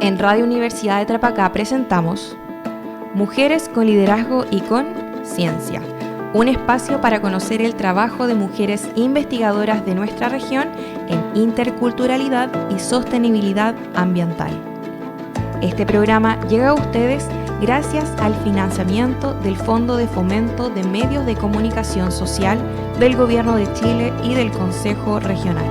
En Radio Universidad de Tarapacá presentamos Mujeres con Liderazgo y con Ciencia, un espacio para conocer el trabajo de mujeres investigadoras de nuestra región en interculturalidad y sostenibilidad ambiental. Este programa llega a ustedes gracias al financiamiento del Fondo de Fomento de Medios de Comunicación Social del Gobierno de Chile y del Consejo Regional.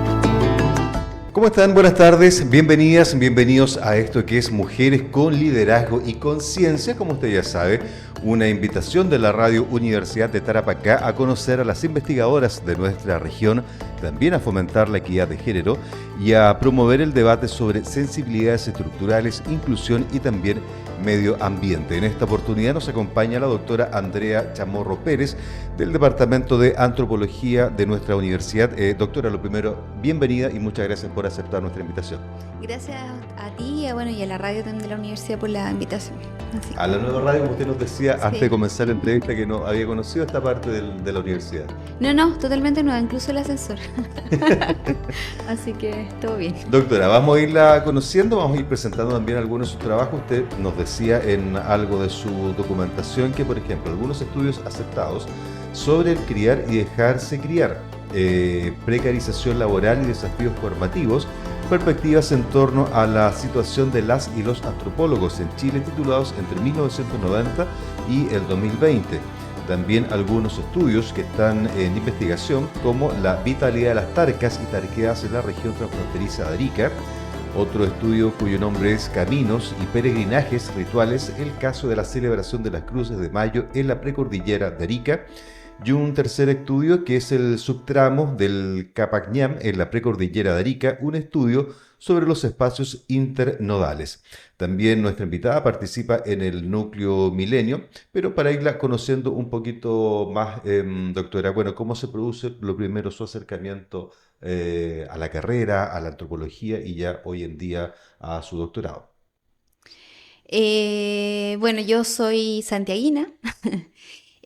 ¿Cómo están? Buenas tardes, bienvenidas, bienvenidos a esto que es Mujeres con Liderazgo y con Ciencia, como usted ya sabe, una invitación de la Radio Universidad de Tarapacá a conocer a las investigadoras de nuestra región, también a fomentar la equidad de género y a promover el debate sobre sensibilidades estructurales, inclusión y también medio ambiente. En esta oportunidad nos acompaña la doctora Andrea Chamorro Pérez del Departamento de Antropología de nuestra universidad. Doctora, lo primero, bienvenida y muchas gracias por aceptar nuestra invitación. Gracias a ti y a la radio de la universidad por la invitación. Así. A la nueva radio, como usted nos decía Sí. antes de comenzar la entrevista, que no había conocido esta parte de la universidad. No, totalmente nueva, incluso el ascensor. Así que todo bien. Doctora, vamos a irla conociendo, vamos a ir presentando también algunos de sus trabajos. Usted nos decía en algo de su documentación que, por ejemplo, algunos estudios aceptados sobre el criar y dejarse criar, precarización laboral y desafíos formativos, perspectivas en torno a la situación de las y los antropólogos en Chile, titulados entre 1990 y el 2020. También algunos estudios que están en investigación, como la vitalidad de las tarcas y tarqueadas en la región transfronteriza de Arica. Otro estudio cuyo nombre es Caminos y Peregrinajes Rituales, el caso de la celebración de las Cruces de Mayo en la precordillera de Arica. Y un tercer estudio que es el subtramo del Capacñam en la precordillera de Arica, un estudio sobre los espacios internodales. También nuestra invitada participa en el núcleo Milenio, pero para irla conociendo un poquito más, doctora, bueno, ¿cómo se produce lo primero su acercamiento a la carrera, a la antropología y ya hoy en día a su doctorado? Yo soy santiaguina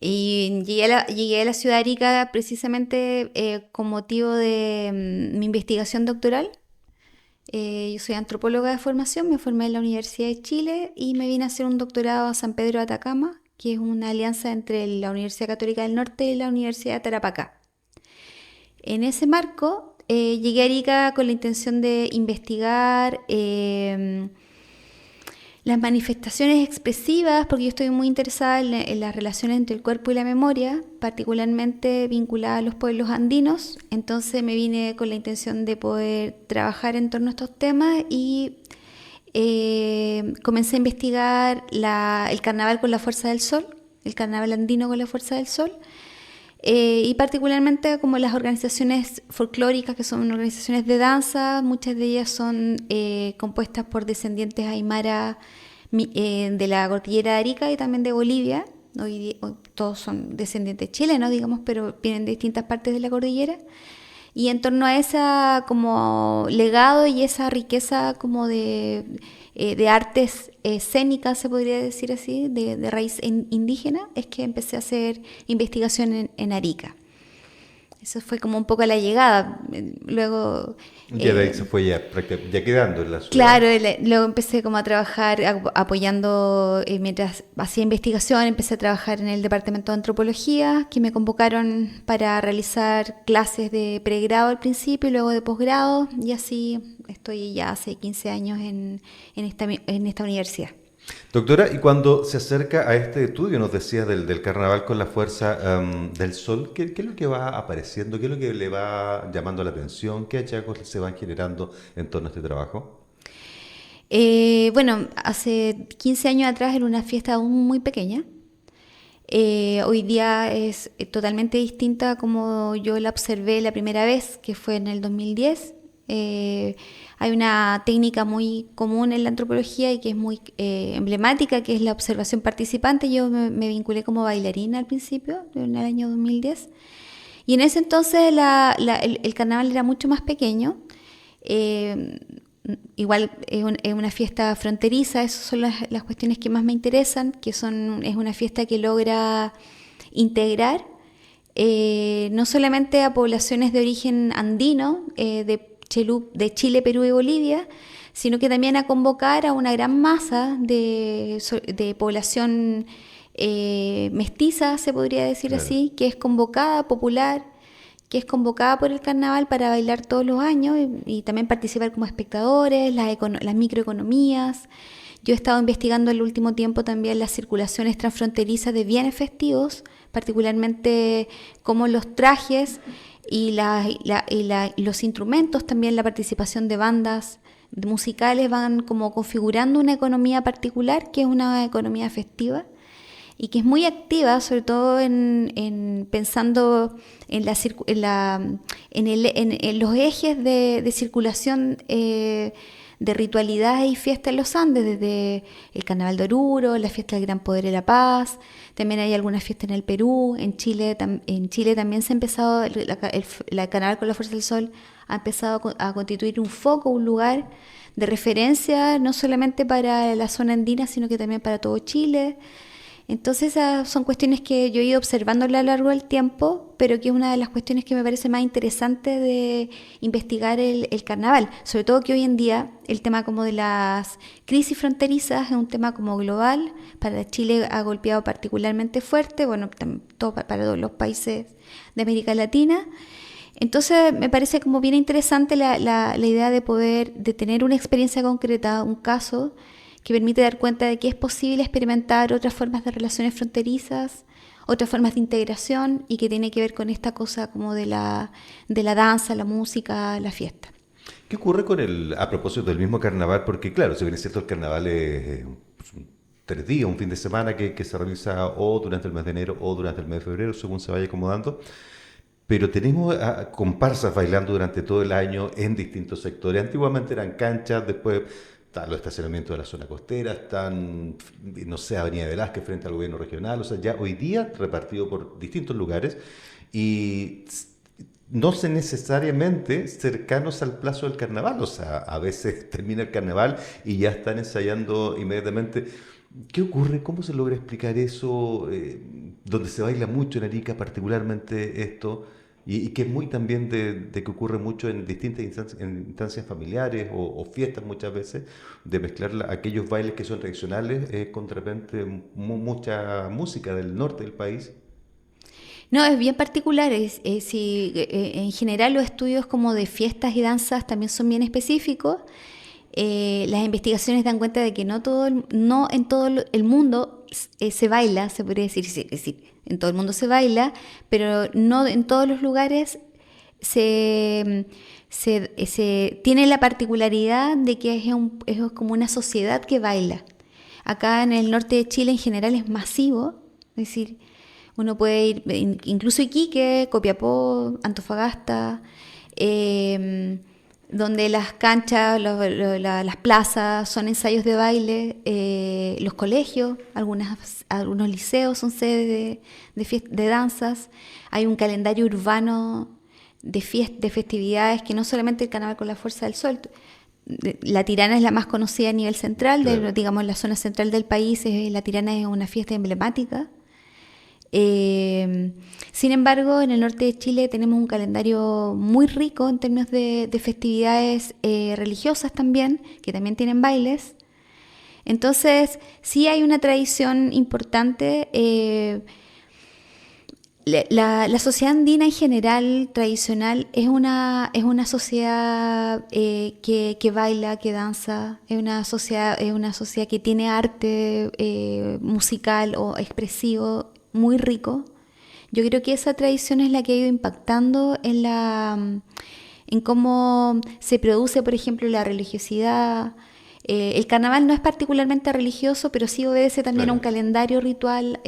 y llegué a la ciudad de Arica precisamente con motivo de mi investigación doctoral. Yo soy antropóloga de formación, me formé en la Universidad de Chile y me vine a hacer un doctorado a San Pedro de Atacama, que es una alianza entre la Universidad Católica del Norte y la Universidad de Tarapacá. En ese marco llegué a Arica con la intención de investigar las manifestaciones expresivas, porque yo estoy muy interesada en las relaciones entre el cuerpo y la memoria, particularmente vinculada a los pueblos andinos. Entonces me vine con la intención de poder trabajar en torno a estos temas y comencé a investigar el carnaval con la fuerza del sol, el carnaval andino con la fuerza del sol, y particularmente como las organizaciones folclóricas, que son organizaciones de danza. Muchas de ellas son compuestas por descendientes aymara de la cordillera de Arica y también de Bolivia. Hoy todos son descendientes chilenos, digamos, pero vienen de distintas partes de la cordillera. Y en torno a ese como legado y esa riqueza como de artes escénicas, se podría decir así, de raíz indígena, es que empecé a hacer investigación en Arica. Eso fue como un poco la llegada. Luego... Ya de ahí se fue ya quedando en la ciudad. Claro, luego empecé como a trabajar apoyando, mientras hacía investigación, empecé a trabajar en el Departamento de Antropología, que me convocaron para realizar clases de pregrado al principio y luego de posgrado, y así estoy ya hace 15 años en esta universidad. Doctora, y cuando se acerca a este estudio, nos decías del carnaval con la fuerza del sol, ¿qué es lo que va apareciendo? ¿Qué es lo que le va llamando la atención? ¿Qué hallazgos se van generando en torno a este trabajo? Hace 15 años atrás era una fiesta aún muy pequeña. Hoy día es totalmente distinta como yo la observé la primera vez, que fue en el 2010. Hay una técnica muy común en la antropología y que es muy emblemática, que es la observación participante. Yo me vinculé como bailarina al principio, en el año 2010. Y en ese entonces el carnaval era mucho más pequeño. Igual es una fiesta fronteriza, esas son las cuestiones que más me interesan, es una fiesta que logra integrar no solamente a poblaciones de origen andino, de Chile, Perú y Bolivia, sino que también a convocar a una gran masa de población mestiza, se podría decir Claro. así, que es convocada, popular, que es convocada por el carnaval para bailar todos los años y también participar como espectadores, las microeconomías. Yo he estado investigando en el último tiempo también las circulaciones transfronterizas de bienes festivos, particularmente cómo los trajes y los instrumentos, también la participación de bandas musicales van como configurando una economía particular, que es una economía festiva y que es muy activa, sobre todo pensando en los ejes de circulación de ritualidades y fiestas en los Andes, desde el Carnaval de Oruro, la fiesta del Gran Poder de la Paz. También hay algunas fiestas en el Perú. En Chile también se ha empezado, la Carnaval con la Fuerza del Sol ha empezado a constituir un foco, un lugar de referencia, no solamente para la zona andina, sino que también para todo Chile. Entonces esas son cuestiones que yo he ido observando a lo largo del tiempo, pero que es una de las cuestiones que me parece más interesante de investigar el carnaval. Sobre todo que hoy en día el tema como de las crisis fronterizas es un tema como global. Para Chile ha golpeado particularmente fuerte, bueno, para todos los países de América Latina. Entonces me parece como bien interesante la idea de tener una experiencia concreta, un caso que permite dar cuenta de que es posible experimentar otras formas de relaciones fronterizas, otras formas de integración y que tiene que ver con esta cosa como de la danza, la música, la fiesta. ¿Qué ocurre a propósito del mismo carnaval? Porque claro, si bien es cierto, el carnaval es pues, 3 días, un fin de semana que se realiza o durante el mes de enero o durante el mes de febrero, según se vaya acomodando. Pero tenemos comparsas bailando durante todo el año en distintos sectores. Antiguamente eran canchas, después están los estacionamientos de la zona costera, están, no sé, Avenida Velázquez frente al gobierno regional, o sea, ya hoy día repartido por distintos lugares y no sé necesariamente cercanos al plazo del carnaval, o sea, a veces termina el carnaval y ya están ensayando inmediatamente. ¿Qué ocurre? ¿Cómo se logra explicar eso? Donde se baila mucho en Arica, particularmente esto, y que es muy también de que ocurre mucho en distintas instancias familiares o fiestas muchas veces, de mezclar aquellos bailes que son tradicionales con de repente mucha música del norte del país. No, es bien particular. En general los estudios como de fiestas y danzas también son bien específicos. Las investigaciones dan cuenta de que no en todo el mundo se baila, se podría decir, es decir, en todo el mundo se baila, pero no en todos los lugares se tiene la particularidad de que es como una sociedad que baila. Acá en el norte de Chile en general es masivo, es decir, uno puede ir, incluso Iquique, Copiapó, Antofagasta, donde las canchas, las plazas son ensayos de baile, los colegios, algunos liceos son sedes de danzas. Hay un calendario urbano de festividades que no solamente el Carnaval con la Fuerza del Sol. La Tirana es la más conocida a nivel central, Claro. digamos la zona central del país, la Tirana es una fiesta emblemática. Sin embargo, en el norte de Chile tenemos un calendario muy rico en términos de festividades religiosas también, que también tienen bailes. Entonces, sí hay una tradición importante. La sociedad andina en general, tradicional, es una sociedad que baila, que danza, es una sociedad que tiene arte musical o expresivo muy rico. Yo creo que esa tradición es la que ha ido impactando en cómo se produce, por ejemplo, la religiosidad. El carnaval no es particularmente religioso, pero sí obedece también a un Claro. calendario ritual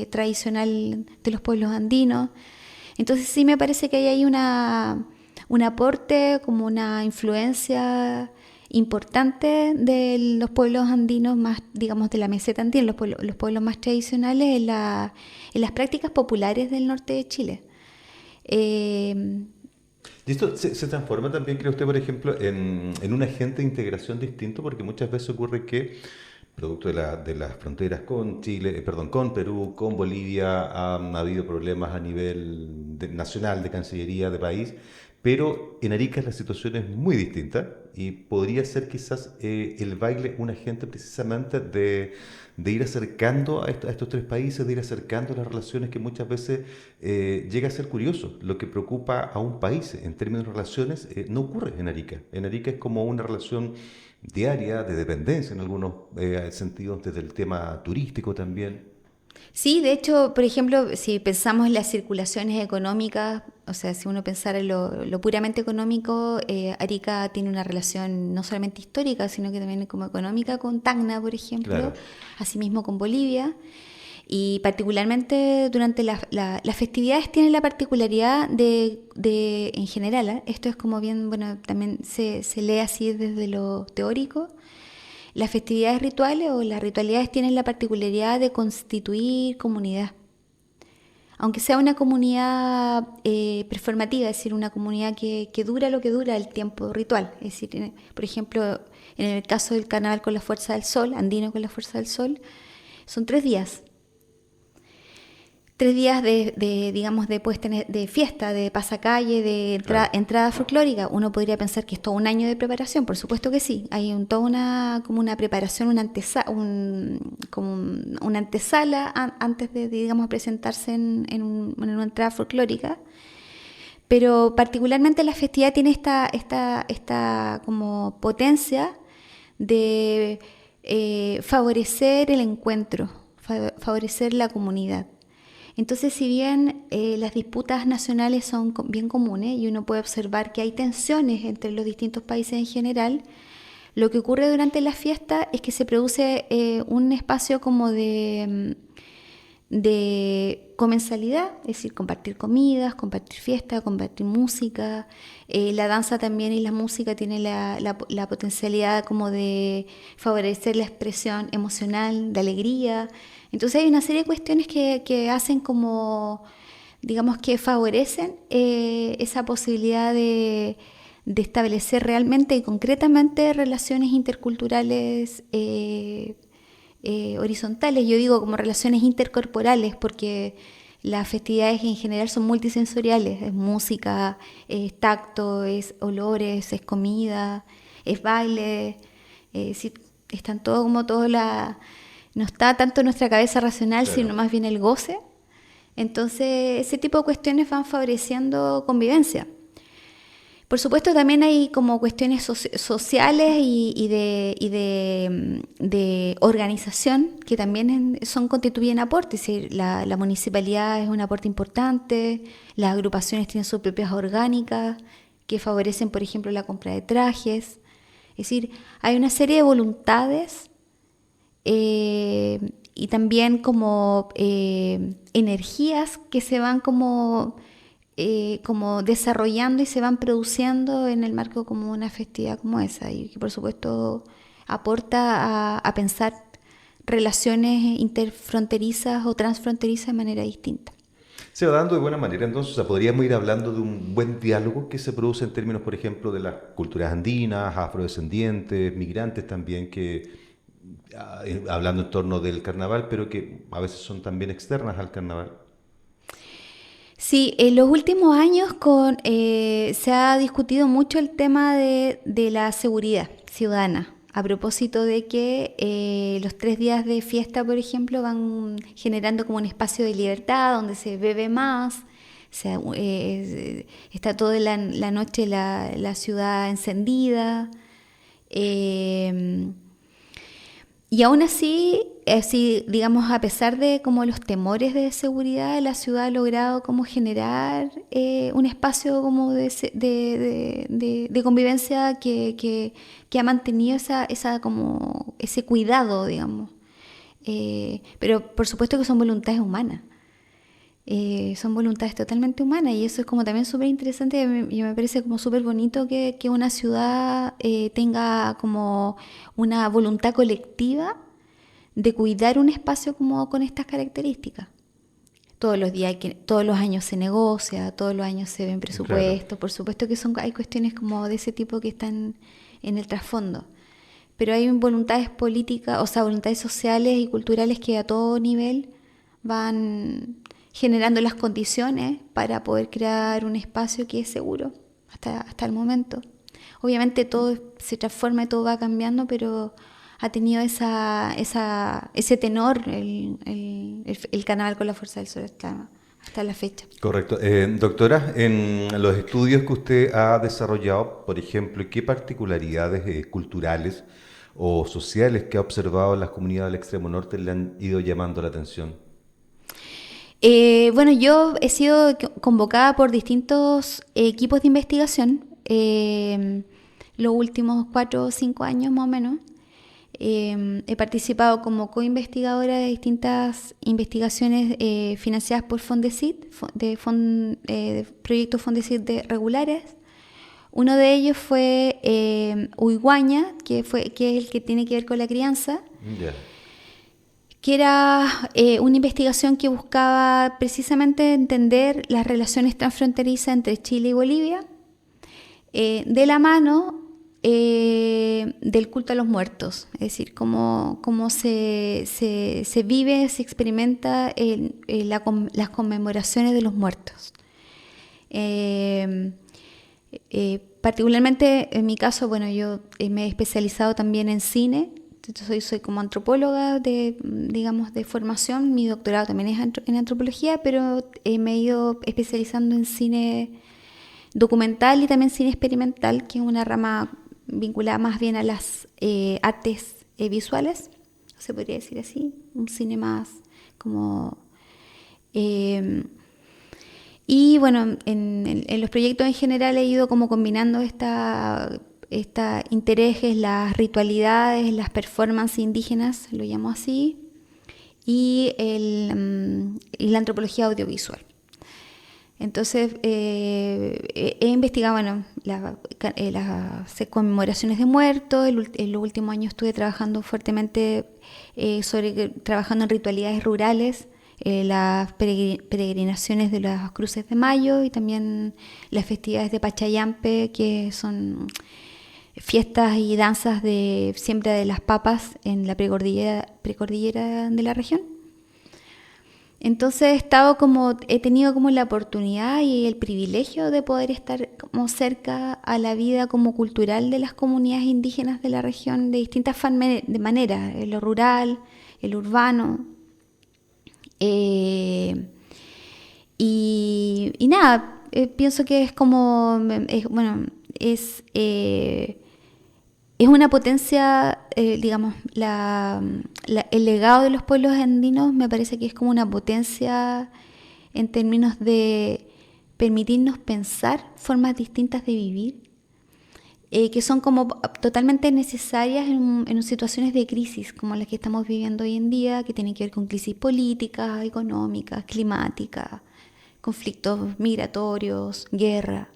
tradicional de los pueblos andinos. Entonces sí me parece que ahí hay un aporte, como una influencia importante de los pueblos andinos más, digamos, de la meseta andina, los pueblos más tradicionales en las prácticas populares del norte de Chile. Y esto se transforma también, cree usted, por ejemplo, en un agente de integración distinto, porque muchas veces ocurre que, producto de las fronteras con Chile, perdón, con Perú, con Bolivia, han habido problemas a nivel nacional, de Cancillería, de país, Pero en Arica la situación es muy distinta y podría ser quizás el baile un agente precisamente de ir acercando a estos tres países, de ir acercando las relaciones que muchas veces llega a ser curioso. Lo que preocupa a un país en términos de relaciones no ocurre en Arica. En Arica es como una relación diaria, de dependencia en algunos sentidos, desde el tema turístico también. Sí, de hecho, por ejemplo, si pensamos en las circulaciones económicas, o sea, si uno pensara en lo puramente económico, Arica tiene una relación no solamente histórica, sino que también como económica con Tacna, por ejemplo, Claro, asimismo con Bolivia. Y particularmente durante las festividades tienen la particularidad en general, ¿eh? Esto es como bien, bueno, también se lee así desde lo teórico. Las festividades rituales o las ritualidades tienen la particularidad de constituir comunidad. Aunque sea una comunidad performativa, es decir, una comunidad que dura lo que dura el tiempo ritual. Es decir, por ejemplo, en el caso del carnaval con la fuerza del sol, andino con la fuerza del sol, son 3 días. 3 días digamos, de puesta de fiesta, de pasacalle, de claro. entrada folclórica. Uno podría pensar que es todo un año de preparación, por supuesto que sí. Hay toda como una preparación, una antesala antes de, digamos, presentarse en una entrada folclórica. Pero particularmente la festividad tiene esta como potencia de favorecer el encuentro, favorecer la comunidad. Entonces, si bien las disputas nacionales son bien comunes y uno puede observar que hay tensiones entre los distintos países en general, lo que ocurre durante la fiesta es que se produce un espacio como de comensalidad, es decir, compartir comidas, compartir fiesta, compartir música. La danza también y la música tienen la potencialidad como de favorecer la expresión emocional, de alegría. Entonces hay una serie de cuestiones que hacen como, digamos, que favorecen esa posibilidad de establecer realmente y concretamente relaciones interculturales horizontales. Yo digo como relaciones intercorporales porque las festividades en general son multisensoriales. Es música, es tacto, es olores, es comida, es baile. Sí, están todo como no está tanto nuestra cabeza racional, Claro. sino más bien el goce. Entonces, ese tipo de cuestiones van favoreciendo convivencia. Por supuesto, también hay como cuestiones sociales de organización que también constituyen aportes. Es decir, la municipalidad es un aporte importante, las agrupaciones tienen sus propias orgánicas que favorecen, por ejemplo, la compra de trajes. Es decir, hay una serie de voluntades y también como energías que se van como desarrollando y se van produciendo en el marco como una festividad como esa y que por supuesto aporta a pensar relaciones interfronterizas o transfronterizas de manera distinta. Se va dando de buena manera, entonces, o sea, podríamos ir hablando de un buen diálogo que se produce en términos, por ejemplo, de las culturas andinas, afrodescendientes, migrantes también, hablando en torno del carnaval, pero que a veces son también externas al carnaval. Sí, en los últimos años se ha discutido mucho el tema de la seguridad ciudadana, a propósito de que los 3 días de fiesta, por ejemplo, van generando como un espacio de libertad donde se bebe más, está toda la noche la ciudad encendida. eh, y aún así, digamos, a pesar de como los temores de seguridad, la ciudad ha logrado como generar un espacio como de convivencia que ha mantenido como ese cuidado, digamos. Pero por supuesto que son voluntades humanas. Son voluntades totalmente humanas y eso es como también súper interesante y me parece como súper bonito que una ciudad tenga como una voluntad colectiva de cuidar un espacio como con estas características. Todos los años se negocia, todos los años se ven Claro. presupuestos, por supuesto que hay cuestiones como de ese tipo que están en el trasfondo. Pero hay voluntades políticas, o sea, voluntades sociales y culturales que a todo nivel van generando las condiciones para poder crear un espacio que es seguro. hasta el momento. Obviamente todo se transforma y todo va cambiando, pero ha tenido ese tenor el carnaval con la fuerza del sol hasta la fecha. Correcto. Doctora, en los estudios que usted ha desarrollado, por ejemplo, ¿qué particularidades culturales o sociales que ha observado en las comunidades del extremo norte le han ido llamando la atención? Bueno, yo he sido convocada por distintos equipos de investigación los últimos 4 o 5 años más o menos. He participado como co-investigadora de distintas investigaciones financiadas por Fondesit, de proyectos Fondesit regulares. Uno de ellos fue Uiguaña, que es el que tiene que ver con la crianza. Yeah. Que era una investigación que buscaba precisamente entender las relaciones transfronterizas entre Chile y Bolivia, de la mano del culto a los muertos, es decir, cómo se vive, se experimenta las conmemoraciones de los muertos. Particularmente en mi caso, bueno, yo me he especializado también en cine. Soy como antropóloga de formación, mi doctorado también es en antropología, pero me he ido especializando en cine documental y también cine experimental, que es una rama vinculada más bien a las artes visuales, se podría decir así, un cine más como... y bueno, en los proyectos en general he ido como combinando estos intereses, las ritualidades, las performances indígenas, lo llamo así, y la antropología audiovisual. Entonces, he investigado, bueno, las conmemoraciones de muertos. En los últimos años estuve trabajando fuertemente trabajando en ritualidades rurales, las peregrinaciones de las cruces de mayo y también las festividades de Pachayampe, que son fiestas y danzas de siembra de las papas en la precordillera de la región. Entonces he tenido como la oportunidad y el privilegio de poder estar como cerca a la vida como cultural de las comunidades indígenas de la región de distintas maneras, en lo rural, el urbano. Y nada, pienso que es como, es una potencia, digamos, el legado de los pueblos andinos me parece que es como una potencia en términos de permitirnos pensar formas distintas de vivir, que son como totalmente necesarias en situaciones de crisis como las que estamos viviendo hoy en día, que tienen que ver con crisis políticas, económicas, climáticas, conflictos migratorios, guerra.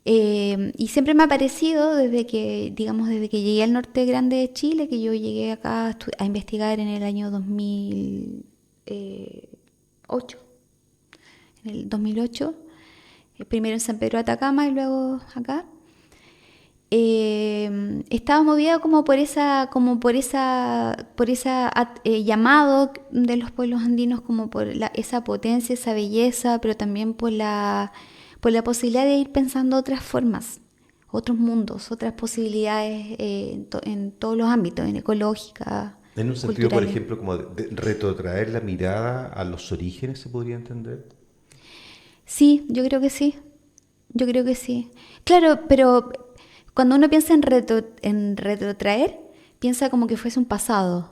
Y siempre me ha parecido desde que llegué al norte grande de Chile, que yo llegué acá a investigar en el año 2008, primero en San Pedro de Atacama y luego acá. Estaba movida como por esa llamado de los pueblos andinos, como por esa potencia, esa belleza, pero también por la posibilidad de ir pensando otras formas, otros mundos, otras posibilidades en todos los ámbitos, en ecológica, En un sentido, por culturales. ejemplo, como de retrotraer la mirada a los orígenes, ¿se podría entender? Sí, yo creo que sí. Claro, pero cuando uno piensa en retrotraer, piensa como que fuese un pasado.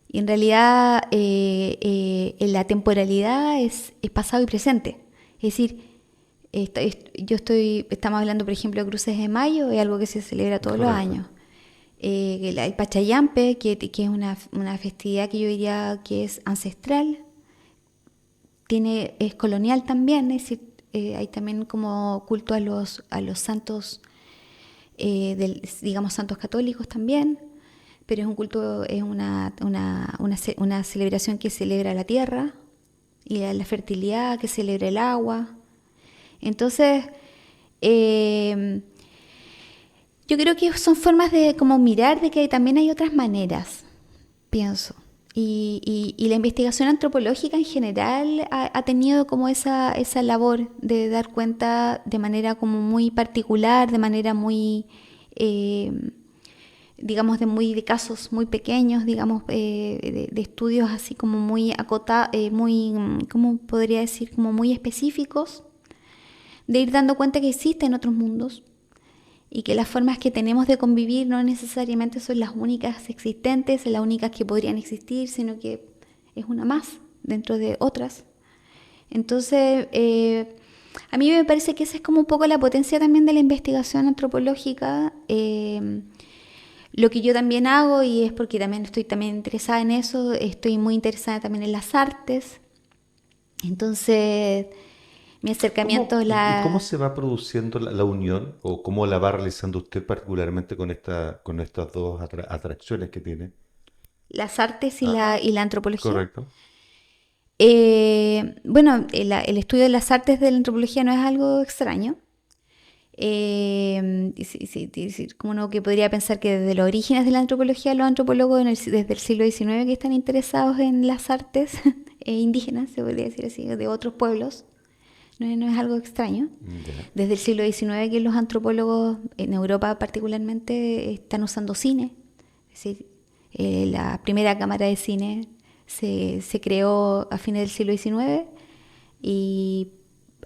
Y en realidad la temporalidad es pasado y presente. Es decir, estamos hablando, por ejemplo, de Cruces de Mayo, es algo que se celebra todos los años. El Pachayampe, que es una festividad que yo diría que es ancestral, es colonial también, es decir, hay también como culto a los santos, digamos santos católicos también, pero es un culto, es una celebración que celebra la tierra y la fertilidad, que celebra el agua. Entonces, yo creo que son formas de como mirar de que también hay otras maneras, pienso. Y la investigación antropológica en general ha tenido como esa labor de dar cuenta de manera como muy particular, de manera muy, digamos, de casos muy pequeños, digamos, de estudios así como muy acotados, muy, ¿cómo podría decir? Como muy específicos, de ir dando cuenta que existen otros mundos y que las formas que tenemos de convivir no necesariamente son las únicas existentes, las únicas que podrían existir, sino que es una más dentro de otras. Entonces, a mí me parece que esa es como un poco la potencia también de la investigación antropológica. Lo que yo también hago, y es porque también estoy también interesada en eso, estoy muy interesada también en las artes. Entonces, mi acercamiento es ¿Y cómo la... se va produciendo la unión o cómo la va realizando usted particularmente con estas dos atracciones que tiene? las artes Ajá, y la antropología. correcto. Bueno, el estudio de las artes de la antropología no es algo extraño. Como uno que podría pensar que desde los orígenes de la antropología, los antropólogos desde el siglo XIX que están interesados en las artes indígenas, se podría decir así, de otros pueblos, no es algo extraño. Ya. Desde el siglo XIX que los antropólogos, en Europa particularmente, están usando cine. Es decir, la primera cámara de cine se creó a fines del siglo XIX y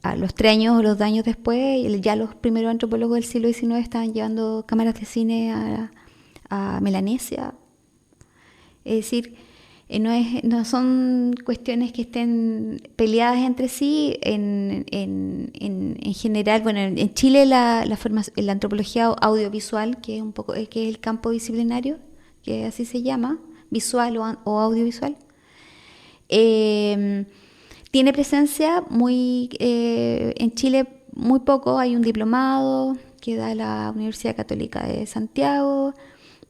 a los 3 años o los 2 años después, ya los primeros antropólogos del siglo XIX estaban llevando cámaras de cine a Melanesia. Es decir, no son cuestiones que estén peleadas entre sí. En general, bueno, en Chile la antropología audiovisual, que es un poco, que es el campo disciplinario, que así se llama, visual o audiovisual, eh, tiene presencia en Chile muy poco. Hay un diplomado que da la Universidad Católica de Santiago.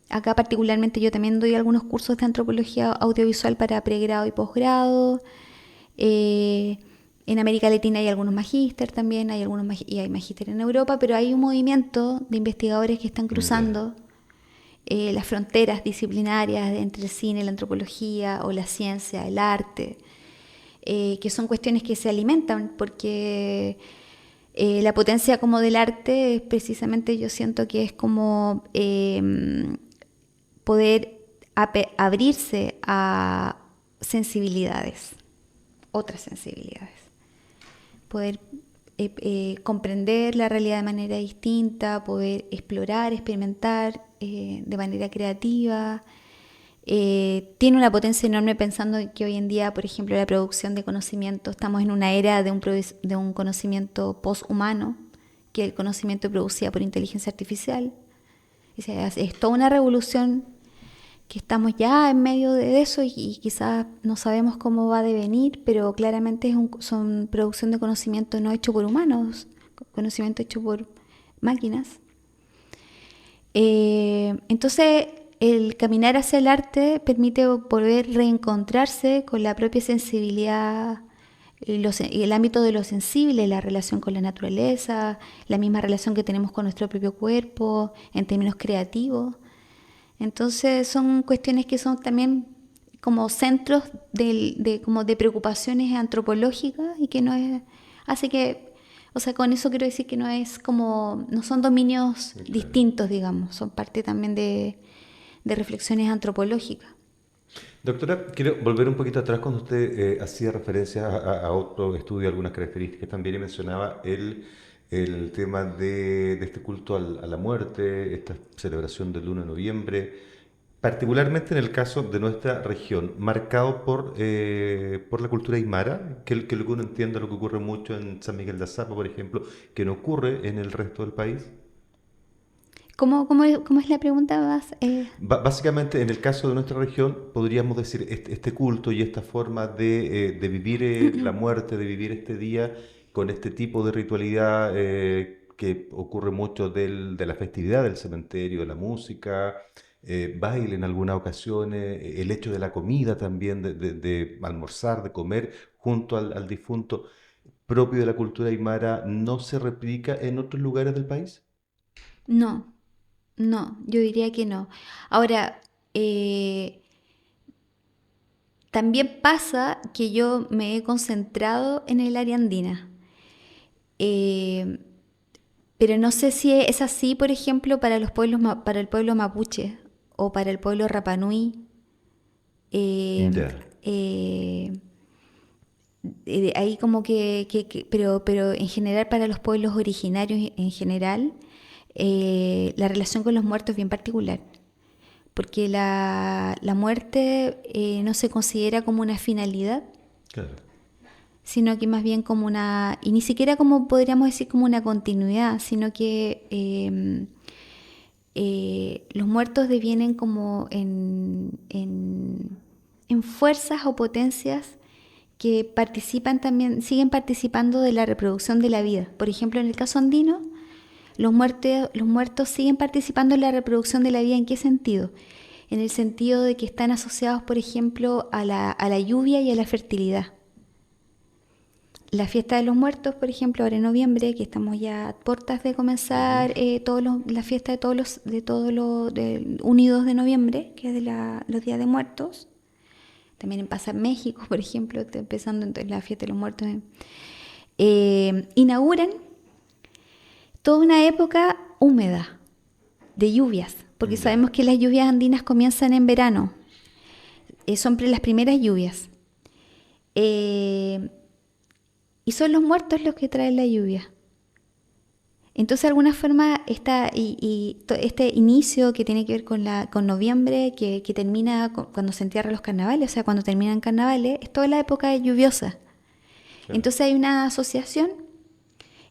Acá particularmente yo también doy algunos cursos de antropología audiovisual para pregrado y posgrado. En América Latina hay algunos magíster también, y hay magíster en Europa, pero hay un movimiento de investigadores que están Ya. cruzando las fronteras disciplinarias entre el cine, la antropología o la ciencia, el arte, que son cuestiones que se alimentan porque la potencia como del arte es precisamente, yo siento que es como poder abrirse a sensibilidades, otras sensibilidades, poder comprender la realidad de manera distinta, poder explorar, experimentar de manera creativa. Tiene una potencia enorme pensando que hoy en día, por ejemplo, la producción de conocimiento, estamos en una era de un conocimiento poshumano, que es el conocimiento producido por inteligencia artificial. O sea, es toda una revolución que estamos ya en medio de eso y quizás no sabemos cómo va a devenir, pero claramente son producción de conocimiento no hecho por humanos, conocimiento hecho por máquinas. Entonces, el caminar hacia el arte permite poder reencontrarse con la propia sensibilidad, el ámbito de lo sensible, la relación con la naturaleza, la misma relación que tenemos con nuestro propio cuerpo en términos creativos. Entonces son cuestiones que son también como centros como de preocupaciones antropológicas y que no es, hace que, o sea, con eso quiero decir que no son dominios Claro. distintos, digamos, son parte también de reflexiones antropológicas. Doctora, quiero volver un poquito atrás cuando usted hacía referencia a otro estudio, algunas características también, y mencionaba el tema de este culto a la muerte, esta celebración del 1 de noviembre, particularmente en el caso de nuestra región, marcado por la cultura aymara, que lo que uno entiende, lo que ocurre mucho en San Miguel de Azapa, por ejemplo, que no ocurre en el resto del país. Cómo es la pregunta más? Básicamente, en el caso de nuestra región, podríamos decir este culto y esta forma de vivir la muerte, de vivir este día con este tipo de ritualidad que ocurre mucho de la festividad del cementerio, de la música, baile en algunas ocasiones, el hecho de la comida también, de almorzar, de comer junto al difunto, propio de la cultura aymara, ¿no se replica en otros lugares del país? No, no, yo diría que no. Ahora, eh, También pasa que yo me he concentrado en el área andina. Pero no sé si es así, por ejemplo, para los pueblos, para el pueblo mapuche o para el pueblo Rapanui. Ya. Ahí como pero en general para los pueblos originarios en general, la relación con los muertos es bien particular, porque la muerte no se considera como una finalidad, Claro. sino que más bien como y ni siquiera como podríamos decir como una continuidad, sino que los muertos devienen como en fuerzas o potencias que participan también, siguen participando de la reproducción de la vida. Por ejemplo, en el caso andino, los muertos siguen participando en la reproducción de la vida. ¿En qué sentido? En el sentido de que están asociados, por ejemplo, a la lluvia y a la fertilidad. La fiesta de los muertos, por ejemplo, ahora en noviembre, que estamos ya a puertas de comenzar la fiesta de Unidos de Noviembre, que es de los días de muertos. También pasa en México, por ejemplo, está empezando entonces la fiesta de los muertos. Inauguran toda una época húmeda de lluvias, porque sabemos que las lluvias andinas comienzan en verano. Son las primeras lluvias. Y son los muertos los que traen la lluvia. Entonces, de alguna forma, este inicio que tiene que ver con noviembre, que termina cuando se entierran los carnavales, o sea, cuando terminan carnavales, es toda la época lluviosa. Claro. Entonces hay una asociación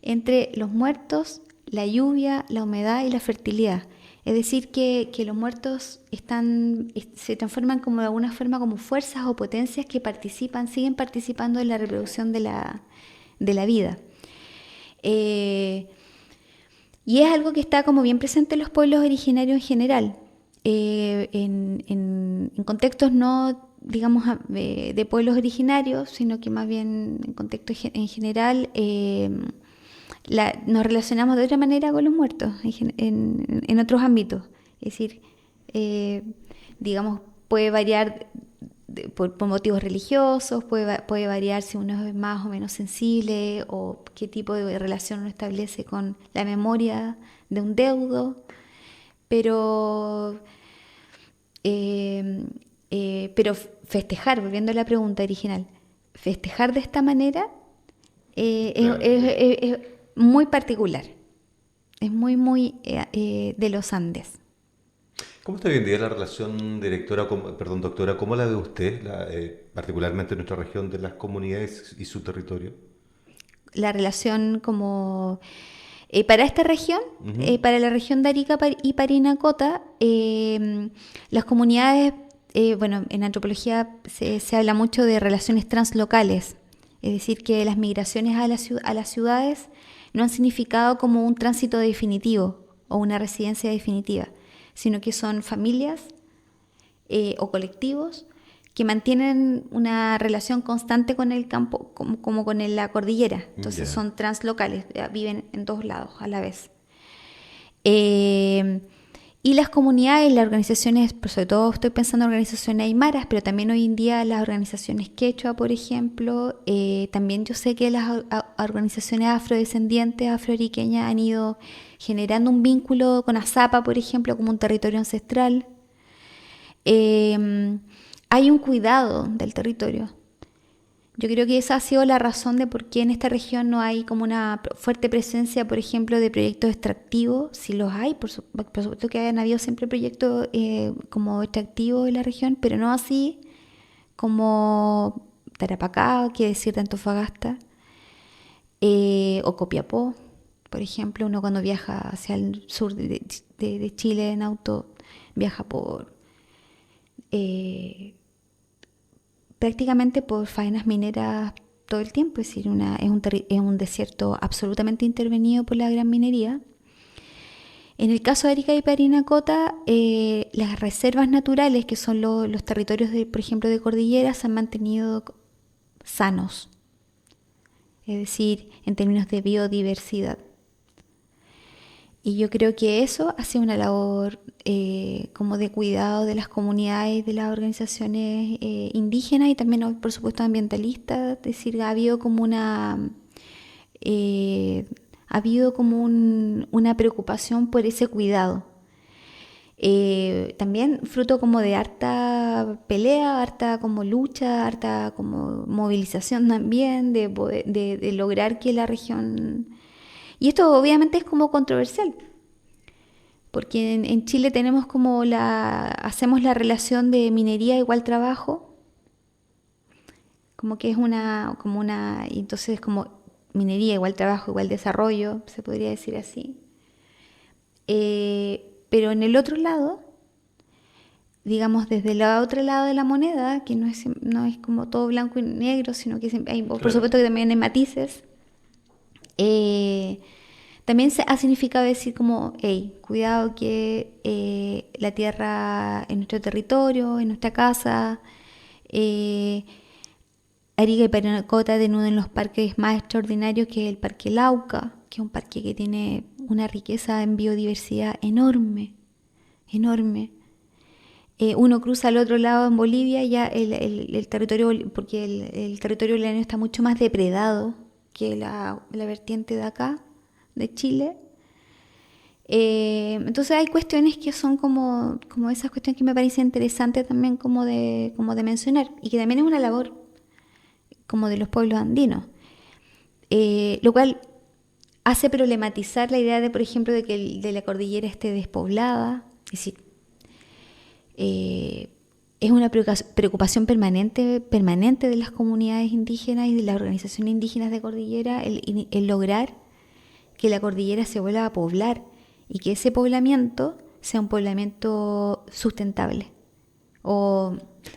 entre los muertos, la lluvia, la humedad y la fertilidad. Es decir, que los muertos se transforman como de alguna forma como fuerzas o potencias que siguen participando en la reproducción de la vida. Y es algo que está como bien presente en los pueblos originarios en general, en contextos no, digamos, de pueblos originarios, sino que más bien en contextos en general nos relacionamos de otra manera con los muertos en otros ámbitos. Es decir, digamos, puede variar por motivos religiosos, puede variar si uno es más o menos sensible o qué tipo de relación uno establece con la memoria de un deudo, pero festejar, volviendo a la pregunta original, festejar de esta manera es muy particular, es muy de los Andes. ¿Cómo está hoy en día la relación doctora, cómo la ve usted, particularmente en nuestra región, de las comunidades y su territorio? La relación como... para esta región, para la región de Arica y Parinacota, las comunidades, bueno, en antropología se habla mucho de relaciones translocales, es decir, que las migraciones a las ciudades no han significado como un tránsito definitivo o una residencia definitiva, sino que son familias o colectivos que mantienen una relación constante con el campo, como con la cordillera. Entonces son translocales, viven en dos lados a la vez. Y las comunidades, las organizaciones, sobre todo estoy pensando en organizaciones aymaras, pero también hoy en día las organizaciones quechua, por ejemplo, también yo sé que las organizaciones afrodescendientes, afroariqueñas han ido generando un vínculo con Azapa, por ejemplo, como un territorio ancestral. Hay un cuidado del territorio. Yo creo que esa ha sido la razón de por qué en esta región no hay como una fuerte presencia, por ejemplo, de proyectos extractivos. Si los hay, por supuesto que han habido siempre proyectos como extractivos en la región, pero no así como Tarapacá, que decir de Antofagasta, o Copiapó, por ejemplo. Uno cuando viaja hacia el sur de Chile en auto, viaja prácticamente por faenas mineras todo el tiempo, es decir, es un desierto absolutamente intervenido por la gran minería. En el caso de Arica y Parinacota, las reservas naturales, que son los territorios, por ejemplo, de cordillera, se han mantenido sanos, es decir, en términos de biodiversidad. Y yo creo que eso ha sido una labor como de cuidado de las comunidades, de las organizaciones indígenas y también, por supuesto, ambientalistas. Es decir, ha habido como una preocupación por ese cuidado. También fruto como de harta pelea, harta como lucha, harta como movilización también, de lograr que la región... Y esto obviamente es como controversial, porque en Chile tenemos como hacemos la relación de minería igual trabajo, como que es y entonces es como minería igual trabajo, igual desarrollo, se podría decir así. Pero en el otro lado, digamos desde el otro lado de la moneda, que no es como todo blanco y negro, sino que hay, por supuesto que también hay matices, también ha significado decir como, hey, cuidado que la tierra en nuestro territorio, en nuestra casa, Arica y Parinacota denuden los parques más extraordinarios, que es el Parque Lauca, que es un parque que tiene una riqueza en biodiversidad enorme, enorme. Uno cruza al otro lado en Bolivia, ya el territorio, porque el territorio boliviano está mucho más depredado que la vertiente de acá, de Chile. Entonces hay cuestiones que son como esas cuestiones que me parecen interesantes también como de mencionar, y que también es una labor como de los pueblos andinos, lo cual hace problematizar la idea de, por ejemplo, de que de la cordillera esté despoblada. Es decir, es una preocupación permanente de las comunidades indígenas y de las organizaciones indígenas de cordillera el lograr que la cordillera se vuelva a poblar y que ese poblamiento sea un poblamiento sustentable o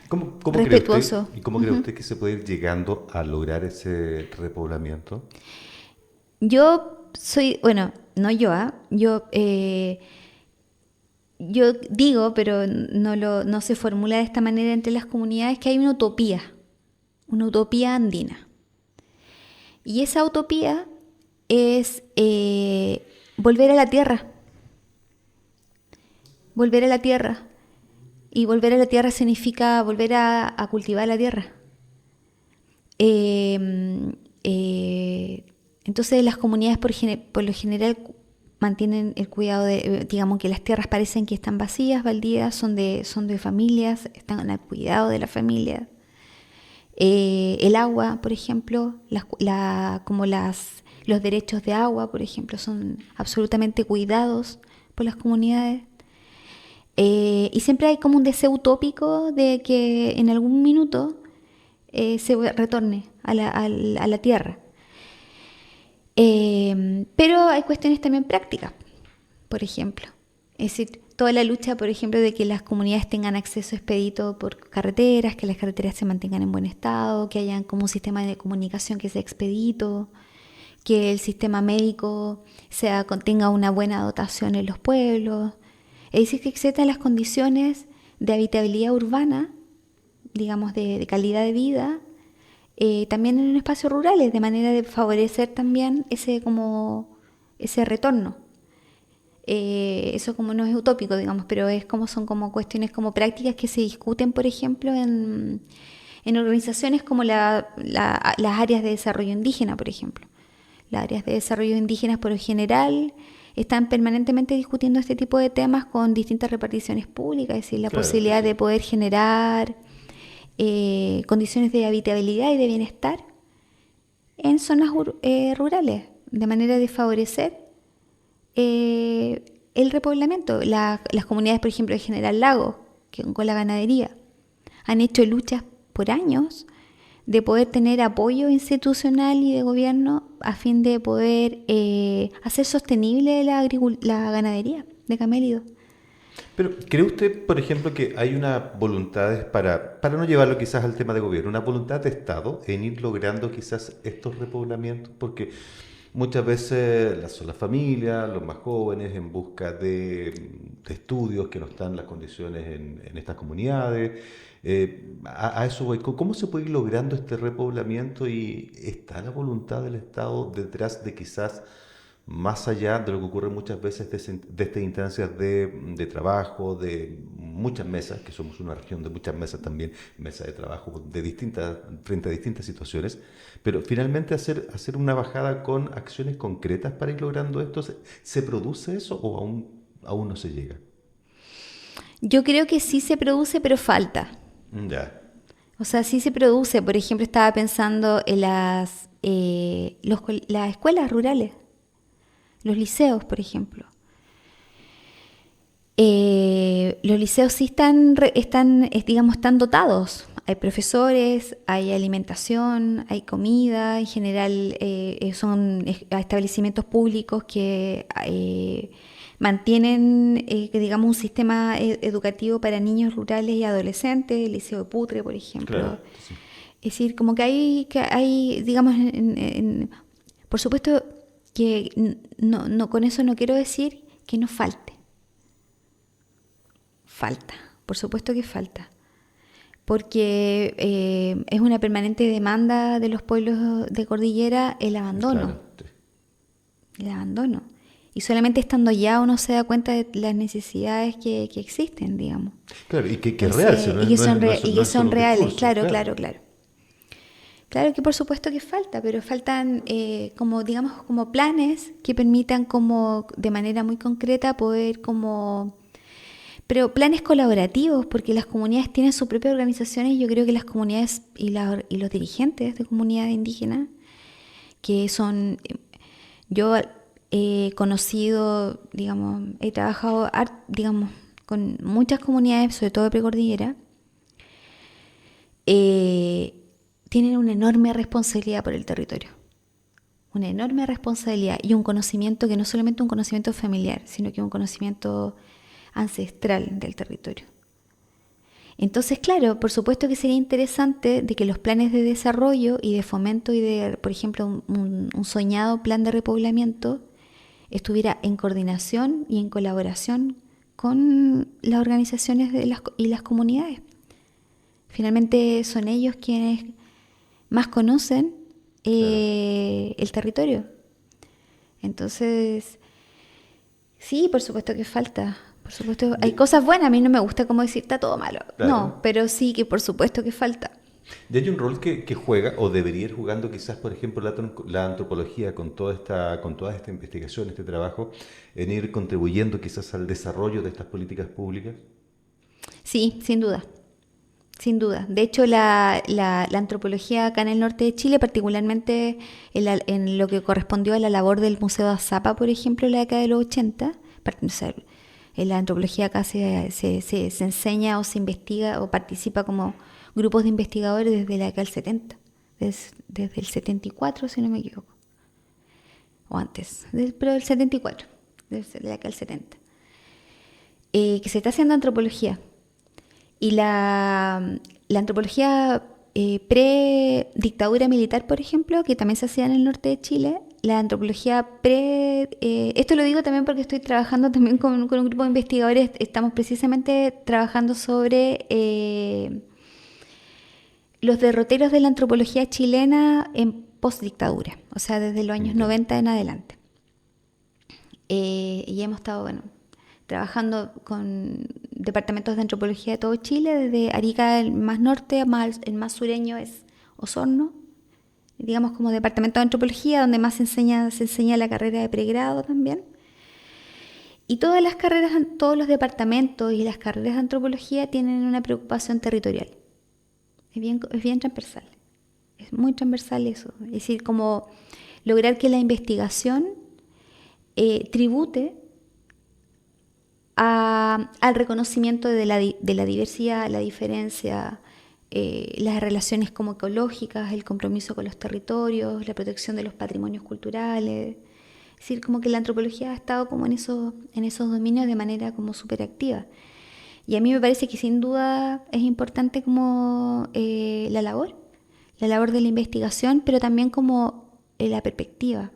¿Cómo respetuoso. ¿Cómo cree usted que se puede ir llegando a lograr ese repoblamiento? Yo soy, bueno, no yo, yo digo, pero no se formula de esta manera entre las comunidades, que hay una utopía andina. Y esa utopía es volver a la tierra. Volver a la tierra. Y volver a la tierra significa volver a cultivar la tierra. Entonces las comunidades por lo general mantienen el cuidado de, digamos que las tierras parecen que están vacías, baldías, son de familias, están al cuidado de la familia. El agua, por ejemplo, los derechos de agua, por ejemplo, son absolutamente cuidados por las comunidades. Y siempre hay como un deseo utópico de que en algún minuto se retorne a la tierra. Pero hay cuestiones también prácticas, por ejemplo. Es decir, toda la lucha, por ejemplo, de que las comunidades tengan acceso expedito por carreteras, que las carreteras se mantengan en buen estado, que haya como un sistema de comunicación que sea expedito, que el sistema médico tenga una buena dotación en los pueblos. Es decir, que existan las condiciones de habitabilidad urbana, digamos, de calidad de vida, también en espacios rurales, de manera de favorecer también ese retorno. Eso como no es utópico, digamos, pero son como cuestiones como prácticas que se discuten, por ejemplo, en organizaciones como las áreas de desarrollo indígena, por ejemplo. Las áreas de desarrollo indígenas, por lo general, están permanentemente discutiendo este tipo de temas con distintas reparticiones públicas, es decir, la posibilidad de poder generar condiciones de habitabilidad y de bienestar en zonas rurales, de manera de favorecer el repoblamiento. Las comunidades, por ejemplo, de General Lago, con la ganadería, han hecho luchas por años de poder tener apoyo institucional y de gobierno a fin de poder hacer sostenible la ganadería de camélidos. Pero, ¿cree usted, por ejemplo, que hay una voluntad para no llevarlo quizás al tema de gobierno, una voluntad de Estado en ir logrando quizás estos repoblamientos? Porque muchas veces son las familias, los más jóvenes, en busca de estudios que no están las condiciones en estas comunidades. A eso voy. ¿Cómo se puede ir logrando este repoblamiento y está la voluntad del Estado detrás de quizás más allá de lo que ocurre muchas veces de estas instancias de trabajo, de muchas mesas, que somos una región de muchas mesas también, mesas de trabajo frente a distintas situaciones, pero finalmente hacer una bajada con acciones concretas para ir logrando esto, ¿se produce eso o aún no se llega? Yo creo que sí se produce, pero falta. Ya, O sea, sí se produce. Por ejemplo, estaba pensando en las escuelas rurales, los liceos, por ejemplo. Los liceos sí digamos, están dotados. Hay profesores, hay alimentación, hay comida. En general, son establecimientos públicos que mantienen, digamos, un sistema educativo para niños rurales y adolescentes, el Liceo de Putre, por ejemplo. claro, sí. Es decir, como que hay digamos, por supuesto que no, con eso no quiero decir que no falte. Falta, por supuesto que falta. Porque es una permanente demanda de los pueblos de cordillera el abandono. Claro, sí. El abandono. Y solamente estando allá uno se da cuenta de las necesidades que existen, digamos. Claro, y que es real, si no Y que es- no son, es- no es- y no que es son solo reales, discurso, claro. Claro que por supuesto que falta, pero faltan como, digamos, como planes que permitan como de manera muy concreta poder como... Pero planes colaborativos, porque las comunidades tienen sus propias organizaciones y yo creo que las comunidades y los dirigentes de comunidades indígenas, que son... Yo he conocido, digamos, he trabajado, digamos, con muchas comunidades, sobre todo de precordillera, tienen una enorme responsabilidad por el territorio. Una enorme responsabilidad y un conocimiento que no solamente un conocimiento familiar, sino que un conocimiento ancestral del territorio. Entonces, claro, por supuesto que sería interesante de que los planes de desarrollo y de fomento y de, por ejemplo, un soñado plan de repoblamiento estuviera en coordinación y en colaboración con las organizaciones y las comunidades. Finalmente son ellos quienes más conocen el territorio. Entonces, sí, por supuesto que falta. Por supuesto, hay cosas buenas. A mí no me gusta como decir está todo malo. Claro. No, pero sí que por supuesto que falta. Y hay un rol que juega, o debería ir jugando quizás, por ejemplo, la antropología con toda esta investigación, este trabajo, en ir contribuyendo quizás al desarrollo de estas políticas públicas. Sí, sin duda. Sin duda. De hecho, la antropología acá en el norte de Chile, particularmente en lo que correspondió a la labor del Museo de Azapa, por ejemplo, en la década de los 80, o sea, en la antropología acá se enseña o se investiga o participa como grupos de investigadores desde la década del 70, desde el 74, si no me equivoco, o antes, pero del 74, desde la década del 70, que se está haciendo antropología. Y la antropología pre-dictadura militar, por ejemplo, que también se hacía en el norte de Chile, la antropología esto lo digo también porque estoy trabajando también con un grupo de investigadores, estamos precisamente trabajando sobre los derroteros de la antropología chilena en post-dictadura, o sea, desde los años 90 en adelante. Y hemos estado, trabajando con departamentos de antropología de todo Chile, desde Arica, el más norte, el más sureño es Osorno, digamos como departamento de antropología, donde más se enseña la carrera de pregrado también. Y todas las carreras, todos los departamentos y las carreras de antropología tienen una preocupación territorial. Es bien transversal, es muy transversal eso. Es decir, como lograr que la investigación tribute al reconocimiento de la diversidad, la diferencia, las relaciones como ecológicas, el compromiso con los territorios, la protección de los patrimonios culturales. Es decir, como que la antropología ha estado como en esos dominios de manera como súper activa. Y a mí me parece que sin duda es importante como la labor de la investigación, pero también como la perspectiva.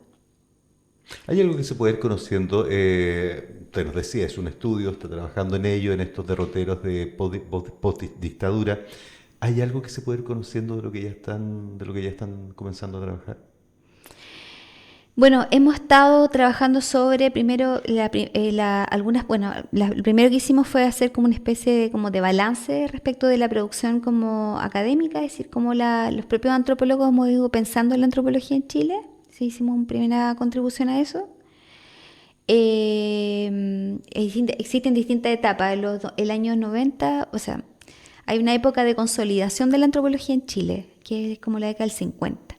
Hay algo que se puede ir conociendo, usted nos decía, es un estudio, está trabajando en ello, en estos derroteros de post-dictadura. ¿Hay algo que se puede ir conociendo de lo que ya están comenzando a trabajar? Bueno, hemos estado trabajando sobre, primero, lo primero que hicimos fue hacer como una especie de balance respecto de la producción como académica, es decir, como los propios antropólogos hemos ido pensando en la antropología en Chile. Sí, hicimos una primera contribución a eso. Existen distintas etapas. El año 90, o sea, hay una época de consolidación de la antropología en Chile, que es como la década del 50.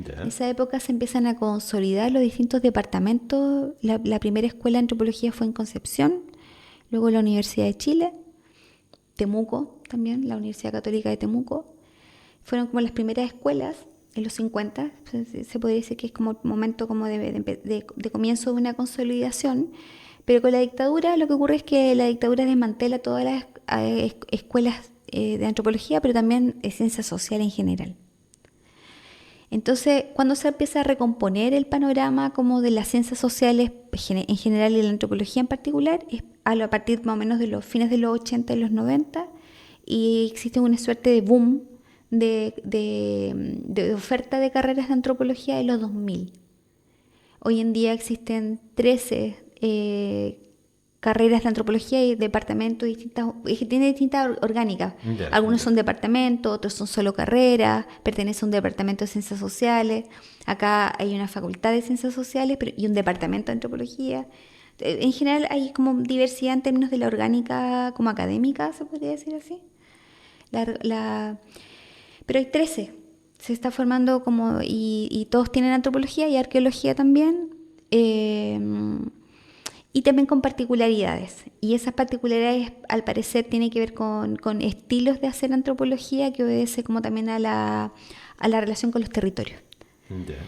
Ya. En esa época se empiezan a consolidar los distintos departamentos. La primera escuela de antropología fue en Concepción, luego la Universidad de Chile, Temuco también, la Universidad Católica de Temuco. Fueron como las primeras escuelas en los 50. Se podría decir que es como el momento como de comienzo de una consolidación. Pero con la dictadura lo que ocurre es que la dictadura desmantela todas las escuelas de antropología, pero también de ciencias sociales en general. Entonces, cuando se empieza a recomponer el panorama como de las ciencias sociales en general y de la antropología en particular, es a partir más o menos de los fines de los 80 y los 90, y existe una suerte de boom de oferta de carreras de antropología en los 2000. Hoy en día existen 13 carreras de antropología y departamentos tiene distintas orgánicas. Algunos son departamentos, otros son solo carreras, pertenece a un departamento de ciencias sociales. Acá hay una facultad de ciencias sociales y un departamento de antropología. En general hay como diversidad en términos de la orgánica como académica, se podría decir así. Pero hay 13. Se está formando y todos tienen antropología y arqueología también. Y también con particularidades. Y esas particularidades, al parecer, tienen que ver con estilos de hacer antropología que obedece como también a la relación con los territorios. Ya.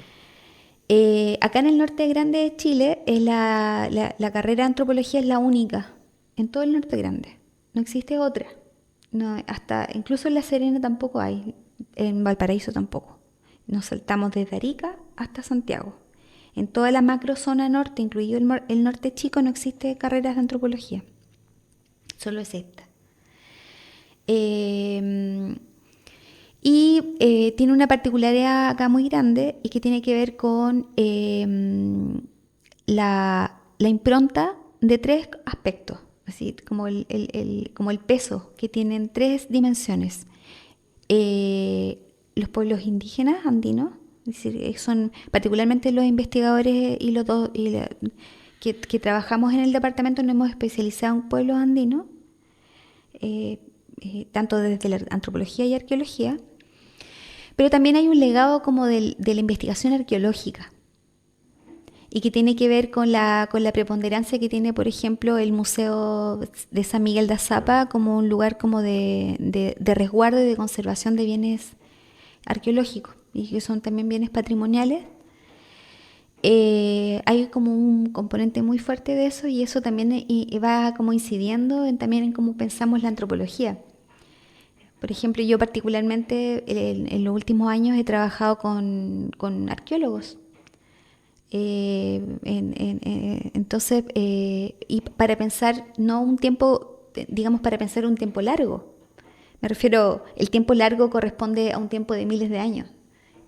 Acá en el norte grande de Chile, la carrera de antropología es la única en todo el norte grande. No existe otra. No, incluso en La Serena tampoco hay. En Valparaíso tampoco. Nos saltamos desde Arica hasta Santiago. En toda la macrozona norte, incluido el norte chico, no existe carreras de antropología. Solo es esta. Tiene una particularidad acá muy grande y que tiene que ver con la impronta de 3 aspectos, así como el peso que tienen 3 dimensiones. Los pueblos indígenas andinos, es decir, son particularmente los investigadores y que trabajamos en el departamento, nos hemos especializado en pueblos andinos, tanto desde la antropología y arqueología, pero también hay un legado como de la investigación arqueológica y que tiene que ver con la preponderancia que tiene, por ejemplo, el Museo de San Miguel de Azapa como un lugar como de resguardo y de conservación de bienes arqueológicos y que son también bienes patrimoniales. Hay como un componente muy fuerte de eso y eso también va como incidiendo también en cómo pensamos la antropología. Por ejemplo, yo particularmente en los últimos años he trabajado con arqueólogos. Entonces, y para pensar no un tiempo, digamos, para pensar un tiempo largo. Me refiero, el tiempo largo corresponde a un tiempo de miles de años,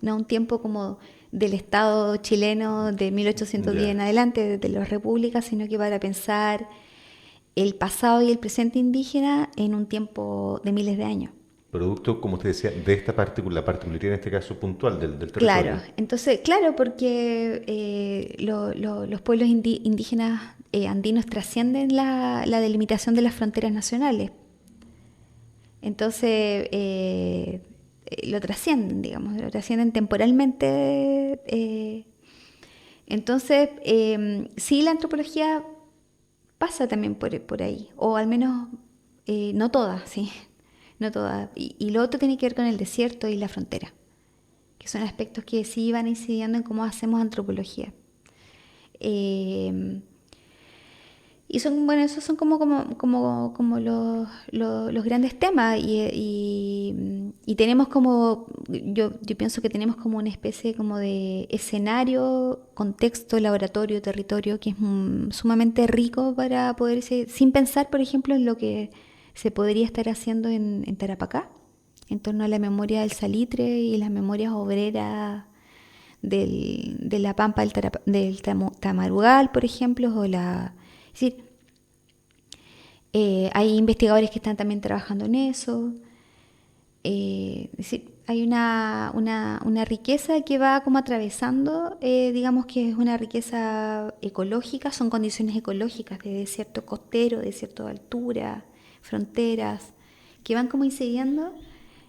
no a un tiempo como del Estado chileno de 1810 en adelante, de las repúblicas, sino que para pensar el pasado y el presente indígena en un tiempo de miles de años. Producto, como usted decía, de esta particularidad en este caso puntual del territorio. Claro, entonces, porque los pueblos indígenas andinos trascienden la delimitación de las fronteras nacionales. Entonces, lo trascienden temporalmente. Entonces, sí, la antropología pasa también por ahí, o al menos no toda, sí. No toda. Y lo otro tiene que ver con el desierto y la frontera, que son aspectos que sí van incidiendo en cómo hacemos antropología. Y esos son como los grandes temas y tenemos como, yo pienso que tenemos como una especie como de escenario, contexto, laboratorio, territorio, que es sumamente rico para poder, sin pensar, por ejemplo, en lo que se podría estar haciendo en Tarapacá, en torno a la memoria del salitre y las memorias obreras de la pampa del Tamarugal, por ejemplo, es decir, hay investigadores que están también trabajando en eso. Es decir, hay una riqueza que va como atravesando, digamos que es una riqueza ecológica, son condiciones ecológicas de desierto costero, desierto de altura, fronteras, que van como incidiendo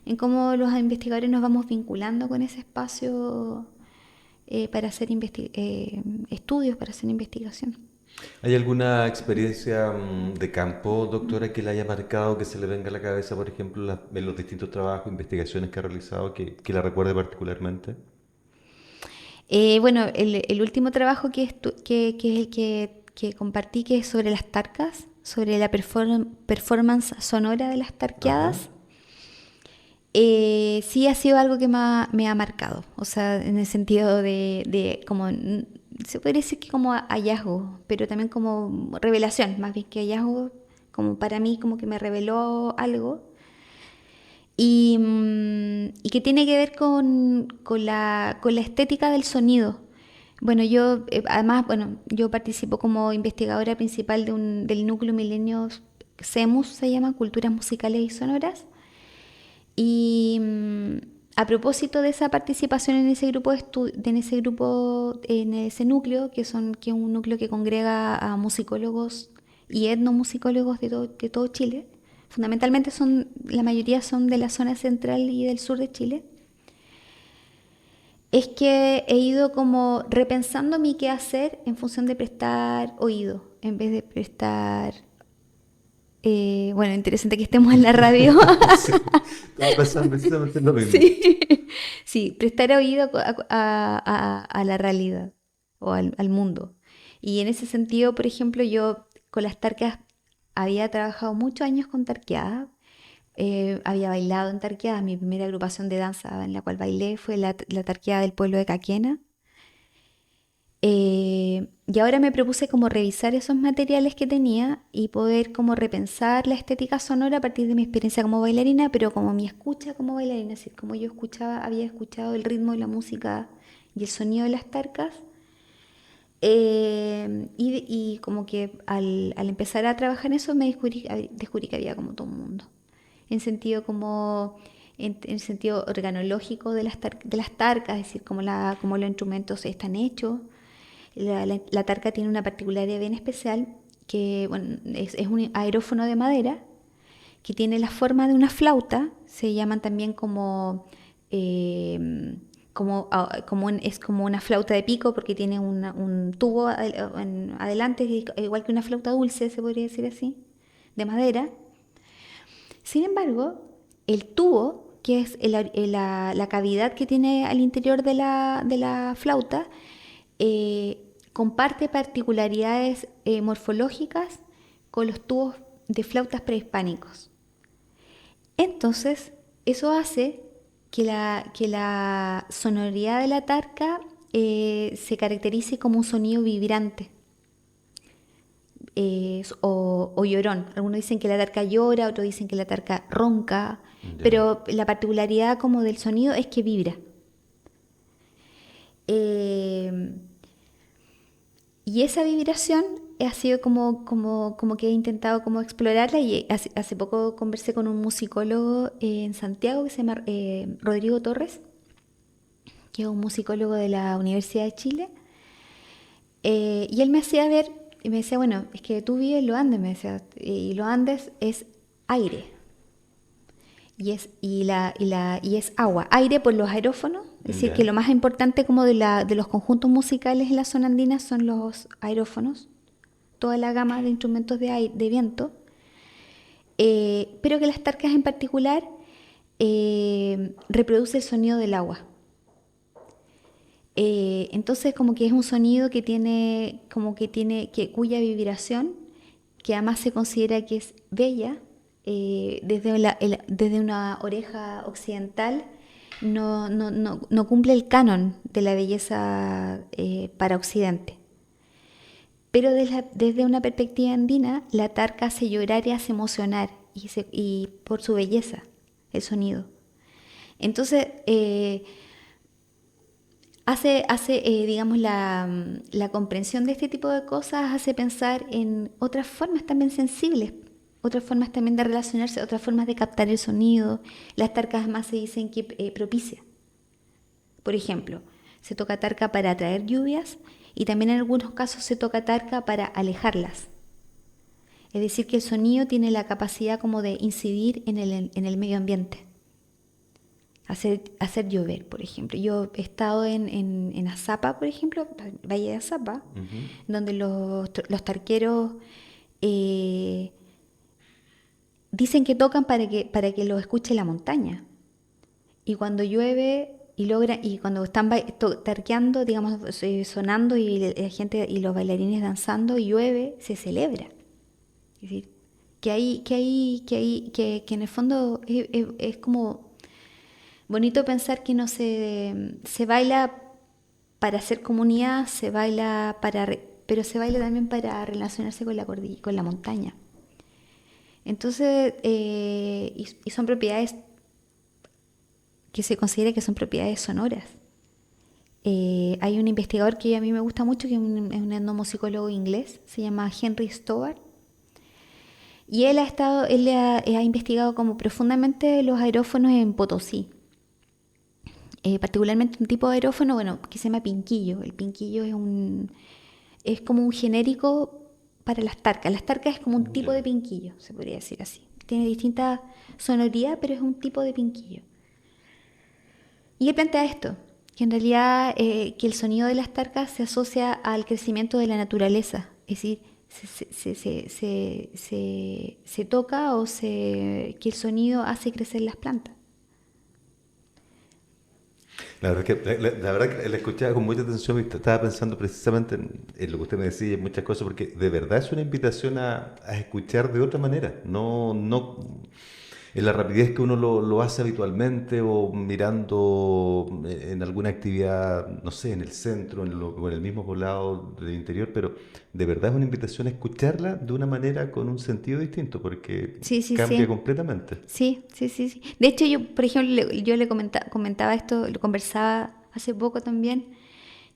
en cómo los investigadores nos vamos vinculando con ese espacio para hacer estudios, para hacer investigación. ¿Hay alguna experiencia de campo, doctora, que le haya marcado, que se le venga a la cabeza, por ejemplo, en los distintos trabajos, investigaciones que ha realizado, que la recuerde particularmente? Bueno, el último trabajo que es el que compartí, que es sobre las tarcas, sobre la performance sonora de las Ajá. tarqueadas, sí ha sido algo que me ha marcado. O sea, en el sentido de como, se podría decir que como hallazgo, pero también como revelación, más bien que hallazgo, como para mí como que me reveló algo. Y que tiene que ver con la estética del sonido. Bueno, yo además, bueno, yo participo como investigadora principal del núcleo milenio CEMUS, se llama Culturas Musicales y Sonoras. Y a propósito de esa participación en ese grupo, en ese núcleo, que es un núcleo que congrega a musicólogos y etnomusicólogos de todo Chile, fundamentalmente la mayoría son de la zona central y del sur de Chile, es que he ido como repensando mi qué hacer en función de prestar oído, en vez de prestar... bueno, interesante que estemos en la radio. Sí, estaba pensando precisamente en lo mismo. Sí, sí, prestar oído a la realidad o al mundo. Y en ese sentido, por ejemplo, yo con las tarqueadas había trabajado muchos años con tarqueadas, había bailado en tarqueadas, mi primera agrupación de danza en la cual bailé fue la tarqueada del pueblo de Caquena. Y ahora me propuse como revisar esos materiales que tenía y poder como repensar la estética sonora a partir de mi experiencia como bailarina, pero como mi escucha como bailarina, es decir, como yo había escuchado el ritmo de la música y el sonido de las tarcas. Y como que al empezar a trabajar en eso descubrí que había como todo un mundo. En sentido como en sentido organológico de las tarcas, es decir, como los instrumentos están hechos. La tarca tiene una particularidad bien especial, que bueno, es un aerófono de madera que tiene la forma de una flauta, se llaman también es como una flauta de pico porque tiene un tubo adelante, igual que una flauta dulce, se podría decir así, de madera. Sin embargo, el tubo, que es la cavidad que tiene al interior de la flauta, comparte particularidades morfológicas con los tubos de flautas prehispánicos. Entonces, eso hace que la sonoridad de la tarca se caracterice como un sonido vibrante o llorón. Algunos dicen que la tarca llora, otros dicen que la tarca ronca, Ya. pero la particularidad como del sonido es que vibra. Eh, Y esa vibración ha sido como que he intentado como explorarla y hace poco conversé con un musicólogo en Santiago que se llama Rodrigo Torres, que es un musicólogo de la Universidad de Chile, y él me hacía ver, y me decía, bueno, es que tú vives en los Andes, me decía, y los Andes es aire, y es agua, aire por los aerófonos, es decir, que Ya. lo más importante como de los conjuntos musicales en la zona andina son los aerófonos, toda la gama de instrumentos de viento, pero que las tarcas en particular reproduce el sonido del agua. Entonces como que es un sonido cuya vibración, que además se considera que es bella, desde una oreja occidental, no cumple el canon de la belleza para Occidente. Pero desde una perspectiva andina, la tarca hace llorar y hace emocionar, y por su belleza, el sonido. Entonces, digamos, la comprensión de este tipo de cosas hace pensar en otras formas también sensibles, otras formas también de relacionarse, otras formas de captar el sonido. Las tarcas además se dicen que propicia. Por ejemplo, se toca tarca para atraer lluvias y también en algunos casos se toca tarca para alejarlas. Es decir, que el sonido tiene la capacidad como de incidir en el medio ambiente. Hacer llover, por ejemplo. Yo he estado en Azapa, por ejemplo, Valle de Azapa, donde los tarqueros dicen que tocan para que lo escuche la montaña. Y cuando llueve y cuando están tarqueando, digamos, sonando y la gente y los bailarines danzando y llueve, se celebra. Es decir, que en el fondo es como bonito pensar que no se baila para hacer comunidad, se baila pero se baila también para relacionarse con la montaña. Entonces, y son propiedades que se considera que son propiedades sonoras. Hay un investigador que a mí me gusta mucho, que es un etnomusicólogo inglés, se llama Henry Stowart, y él ha investigado como profundamente los aerófonos en Potosí. Particularmente un tipo de aerófono, que se llama pinquillo. El pinquillo es como un genérico para las tarcas. Las tarcas es como un tipo de pinquillo, se podría decir así. Tiene distinta sonoridad, pero es un tipo de pinquillo. Y él plantea esto, que en realidad que el sonido de las tarcas se asocia al crecimiento de la naturaleza. Es decir, se toca que el sonido hace crecer las plantas. La verdad que la escuchaba con mucha atención y estaba pensando precisamente en lo que usted me decía y en muchas cosas, porque de verdad es una invitación a escuchar de otra manera, no en la rapidez que uno lo hace habitualmente o mirando en alguna actividad, no sé, en el centro o en el mismo poblado del interior, pero de verdad es una invitación a escucharla de una manera con un sentido distinto, porque Sí, cambia sí. completamente. Sí. De hecho, yo, por ejemplo, yo le comentaba esto, lo conversaba hace poco también,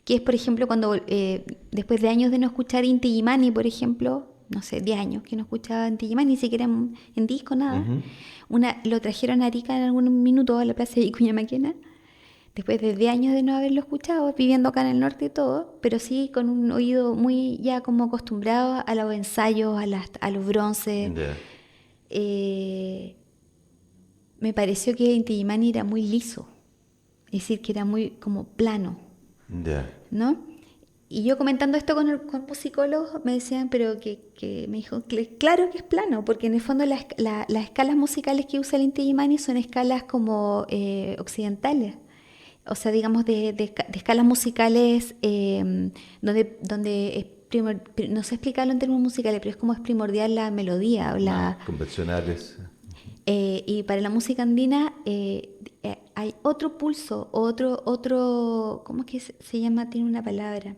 que es, por ejemplo, cuando después de años de no escuchar Inti Illimani, por ejemplo, no sé, 10 años que no escuchaba Inti Illimani, ni siquiera en disco, nada, Ujú. lo trajeron a Arica en algún minuto a la plaza de Vicuña Maquena, después de 10 años de no haberlo escuchado, viviendo acá en el norte y todo, pero sí con un oído muy ya como acostumbrado a los ensayos, a los bronces. Ya. Me pareció que Inti Illimani era muy liso, es decir, que era muy como plano, Ya. ¿no? Y yo comentando esto con musicólogos me decían, pero que me dijo, claro que es plano, porque en el fondo las escalas musicales que usa el Inti Illimani son escalas como occidentales, o sea, digamos de escalas musicales donde no sé explicarlo en términos musicales, pero es como es primordial la melodía o Más convencionales. y para la música andina hay otro pulso, ¿cómo es que se llama? Tiene una palabra,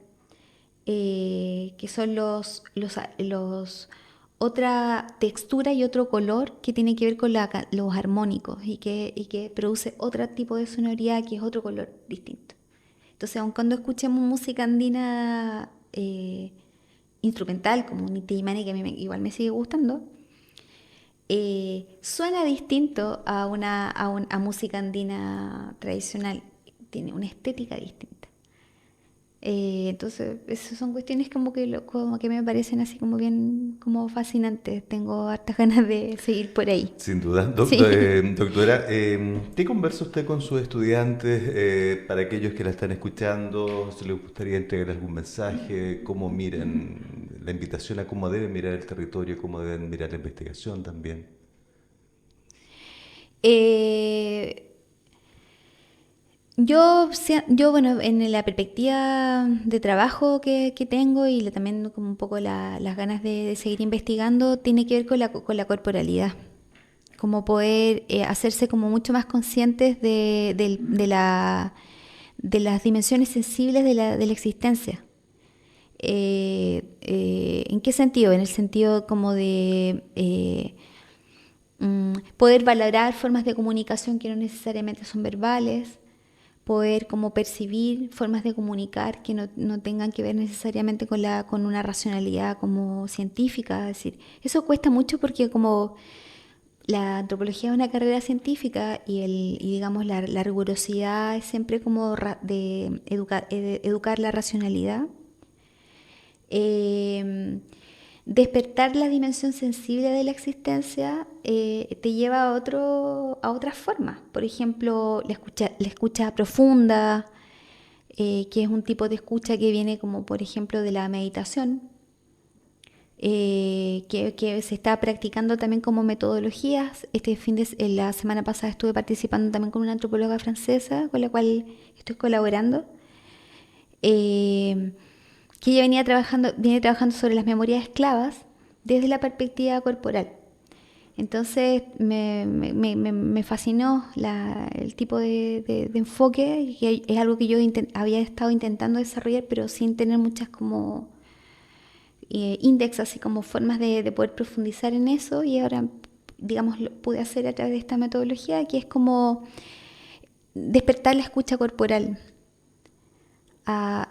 que son otra textura y otro color que tiene que ver con los armónicos y que produce otro tipo de sonoridad que es otro color distinto. Entonces, aun cuando escuchemos música andina instrumental, como un Inti Illimani, que a mí igual me sigue gustando, suena distinto a música andina tradicional, tiene una estética distinta. Entonces, esas son cuestiones como que me parecen así como bien como fascinantes. Tengo hartas ganas de seguir por ahí. Sin duda. Sí. Doctora, ¿qué conversa usted con sus estudiantes para aquellos que la están escuchando? ¿Se les gustaría entregar algún mensaje? ¿Cómo miran la invitación a cómo deben mirar el territorio, cómo deben mirar la investigación también? Eh, bueno, en la perspectiva de trabajo que tengo y también como un poco las ganas de seguir investigando, tiene que ver con la corporalidad. Como poder hacerse como mucho más conscientes de las dimensiones sensibles de la existencia. ¿En qué sentido? En el sentido como de poder valorar formas de comunicación que no necesariamente son verbales, poder como percibir formas de comunicar que no tengan que ver necesariamente con una racionalidad como científica. Es decir, eso cuesta mucho porque como la antropología es una carrera científica y digamos la rigurosidad es siempre como de educar la racionalidad. Despertar la dimensión sensible de la existencia te lleva a otras formas. Por ejemplo, la escucha profunda, que es un tipo de escucha que viene como por ejemplo de la meditación, que se está practicando también como metodologías. La semana pasada estuve participando también con una antropóloga francesa con la cual estoy colaborando, que ella viene trabajando sobre las memorias esclavas desde la perspectiva corporal. Entonces me fascinó el tipo de enfoque, que es algo que yo había estado intentando desarrollar, pero sin tener muchas como índices, así como formas de poder profundizar en eso, y ahora, digamos, lo pude hacer a través de esta metodología, que es como despertar la escucha corporal.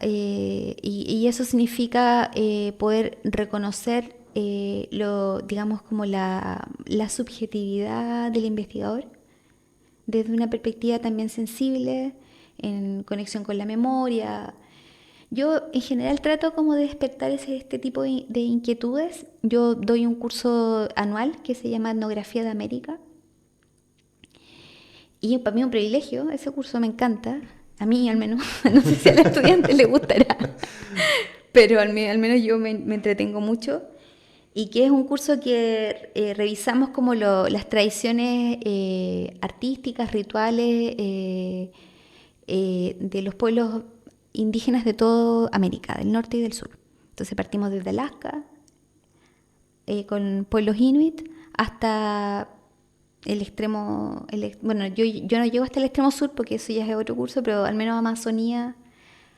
Y eso significa poder reconocer digamos como la subjetividad del investigador desde una perspectiva también sensible, en conexión con la memoria. Yo en general trato como de despertar este tipo de inquietudes. Yo doy un curso anual que se llama Etnografía de América, y para mí es un privilegio, ese curso me encanta. A mí al menos, no sé si a los estudiantes les gustará, pero al menos yo me entretengo mucho, y que es un curso que revisamos como las tradiciones artísticas, rituales de los pueblos indígenas de toda América, del norte y del sur. Entonces partimos desde Alaska, con pueblos inuit, hasta el extremo, bueno, yo no llego hasta el extremo sur porque eso ya es otro curso, pero al menos Amazonía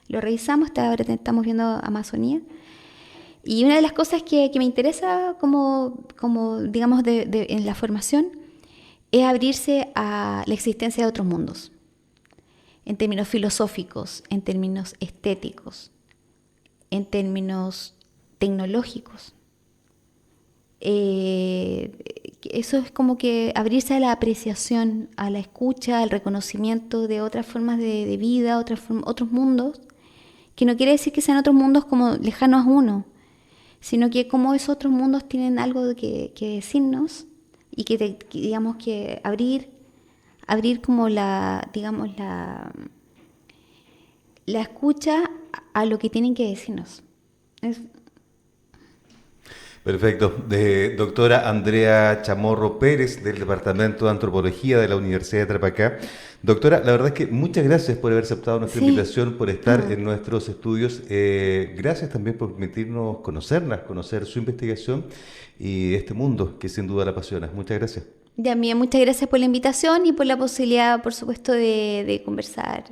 lo revisamos. Ahora estamos viendo Amazonía, y una de las cosas que me interesa como digamos en la formación es abrirse a la existencia de otros mundos, en términos filosóficos, en términos estéticos, en términos tecnológicos. Eso es como que abrirse a la apreciación, a la escucha, al reconocimiento de otras formas de vida, otros mundos, que no quiere decir que sean otros mundos como lejanos a uno, sino que como esos otros mundos tienen algo que decirnos, y que digamos que abrir como la escucha a lo que tienen que decirnos. Perfecto. Doctora Andrea Chamorro Pérez, del Departamento de Antropología de la Universidad de Tarapacá. Doctora, la verdad es que muchas gracias por haber aceptado nuestra invitación, por estar en nuestros estudios. Gracias también por permitirnos conocer su investigación y este mundo que sin duda la apasiona. Muchas gracias. También muchas gracias por la invitación y por la posibilidad, por supuesto, de conversar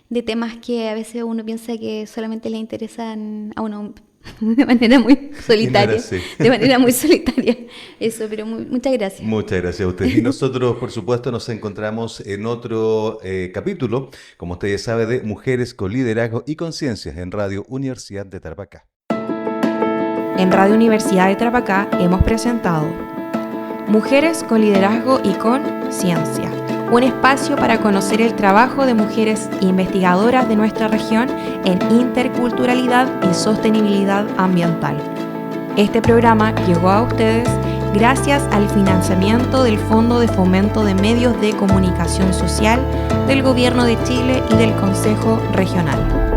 de temas que a veces uno piensa que solamente le interesan a uno de manera muy solitaria. De manera muy solitaria. Eso, pero muchas gracias. Muchas gracias a usted. Y nosotros, por supuesto, nos encontramos en otro capítulo, como usted ya sabe, de Mujeres con Liderazgo y Conciencia en Radio Universidad de Tarapacá. En Radio Universidad de Tarapacá hemos presentado Mujeres con Liderazgo y con Ciencia, un espacio para conocer el trabajo de mujeres investigadoras de nuestra región en interculturalidad y sostenibilidad ambiental. Este programa llegó a ustedes gracias al financiamiento del Fondo de Fomento de Medios de Comunicación Social del Gobierno de Chile y del Consejo Regional.